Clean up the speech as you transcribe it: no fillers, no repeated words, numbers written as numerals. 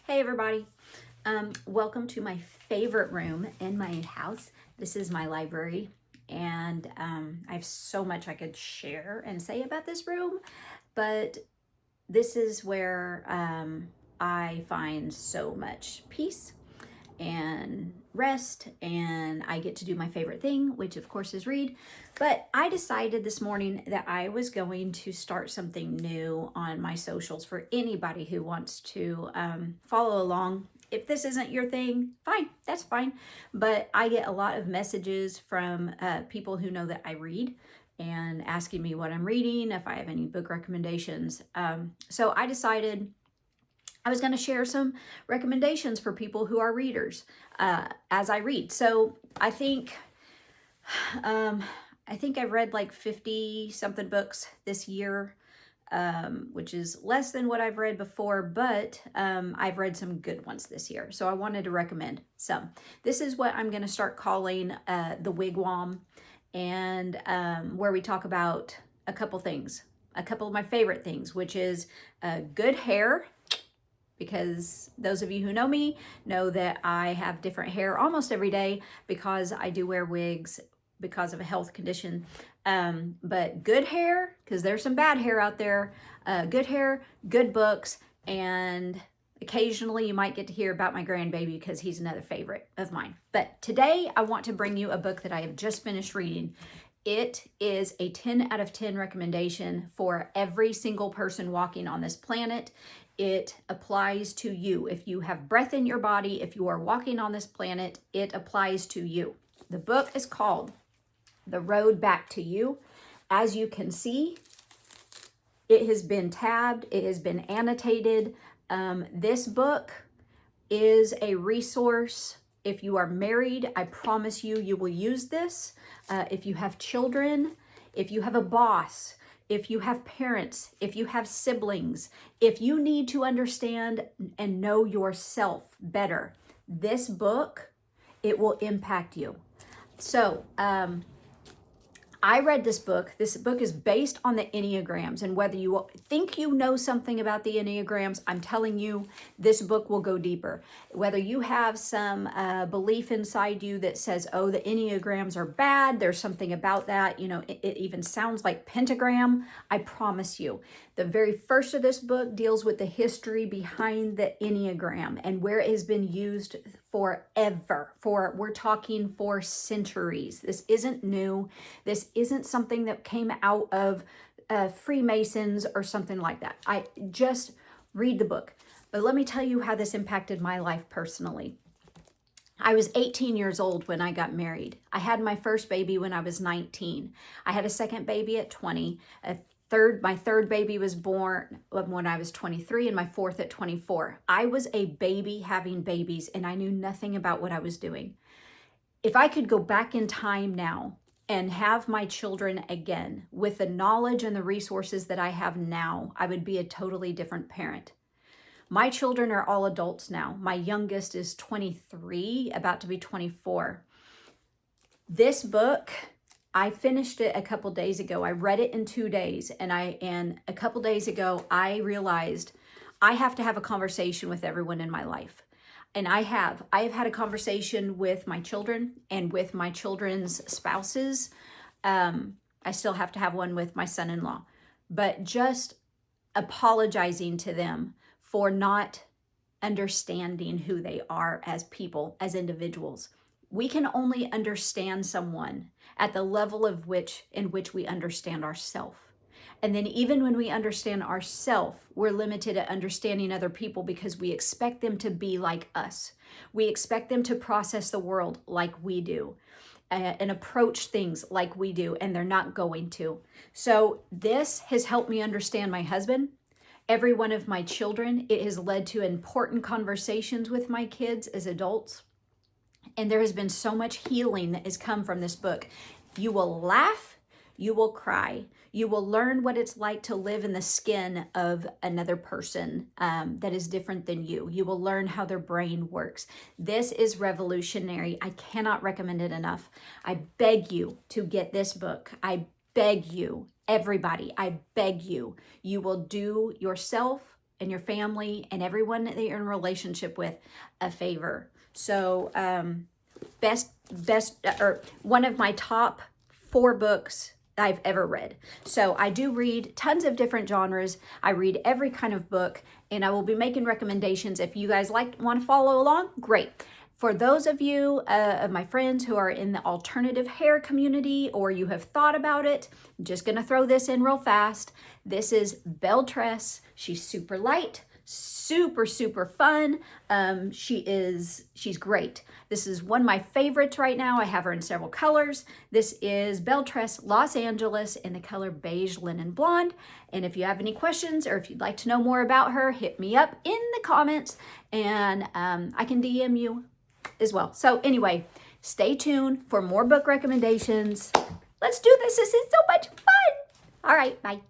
Hey everybody, welcome to my favorite room in my house. This is my library, and I have so much I could share and say about this room, but this is where I find so much peace and rest, and I get to do my favorite thing, which of course is read. But I decided this morning that I was going to start something new on my socials for anybody who wants to follow along. If this isn't your thing, fine, that's fine. But I get a lot of messages from people who know that I read and asking me what I'm reading, if I have any book recommendations. So I decided I was going to share some recommendations for people who are readers as I read. So I think I've read like 50 something books this year, which is less than what I've read before, but I've read some good ones this year. So I wanted to recommend some. This is what I'm going to start calling the Wigwam, and where we talk about a couple things, a couple of my favorite things, which is good hair, because those of you who know me know that I have different hair almost every day because I do wear wigs because of a health condition. But good hair, because there's some bad hair out there, good hair, good books, and occasionally you might get to hear about my grandbaby because he's another favorite of mine. But today I want to bring you a book that I have just finished reading. It is a 10 out of 10 recommendation for every single person walking on this planet. It applies to you. If you have breath in your body, if you are walking on this planet, it applies to you. The book is called The Road Back to You. As you can see, it has been tabbed, it has been annotated. This book is a resource. If you are married, I promise you, you will use this. If you have children, if you have a boss, if you have parents, if you have siblings, if you need to understand and know yourself better, this book, it will impact you. So, I read this book. This book is based on the Enneagrams, and whether you think you know something about the Enneagrams, I'm telling you, this book will go deeper. Whether you have some belief inside you that says, oh, the Enneagrams are bad, there's something about that, it even sounds like pentagram, I promise you. The very first of this book deals with the history behind the Enneagram and where it has been used forever. We're talking for centuries. This isn't new. This isn't something that came out of Freemasons or something like that. I just read the book. But let me tell you how this impacted my life personally. I was 18 years old when I got married. I had my first baby when I was 19. I had a second baby at 20. My third baby was born when I was 23, and my fourth at 24. I was a baby having babies, and I knew nothing about what I was doing. If I could go back in time now and have my children again with the knowledge and the resources that I have now, I would be a totally different parent. My children are all adults now. My youngest is 23, about to be 24. This book, I finished it a couple days ago. I read it in 2 days, and a couple days ago, I realized I have to have a conversation with everyone in my life. And I have had a conversation with my children and with my children's spouses. I still have to have one with my son-in-law, but just apologizing to them for not understanding who they are as people, as individuals. We can only understand someone at the level in which we understand ourselves. And then even when we understand ourselves, we're limited at understanding other people because we expect them to be like us. We expect them to process the world like we do and approach things like we do, and they're not going to. So this has helped me understand my husband, every one of my children. It has led to important conversations with my kids as adults. And there has been so much healing that has come from this book. You will laugh, you will cry, you will learn what it's like to live in the skin of another person that is different than you. You will learn how their brain works. This is revolutionary. I cannot recommend it enough. I beg you to get this book. I beg you, everybody, I beg you. You will do yourself and your family and everyone that you're in a relationship with a favor. So one of my top 4 books I've ever read. So I do read tons of different genres. I read every kind of book, and I will be making recommendations. If you guys want to follow along, great. For those of you, of my friends who are in the alternative hair community, or you have thought about it, I'm just going to throw this in real fast. This is Belle Tress. She's super light, super, super fun. She's great. This is one of my favorites right now. I have her in several colors. This is Belle Tress Los Angeles in the color Beige Linen Blonde. And if you have any questions or if you'd like to know more about her, hit me up in the comments, and I can DM you as well. So anyway, stay tuned for more book recommendations. Let's do this. This is so much fun. All right, bye.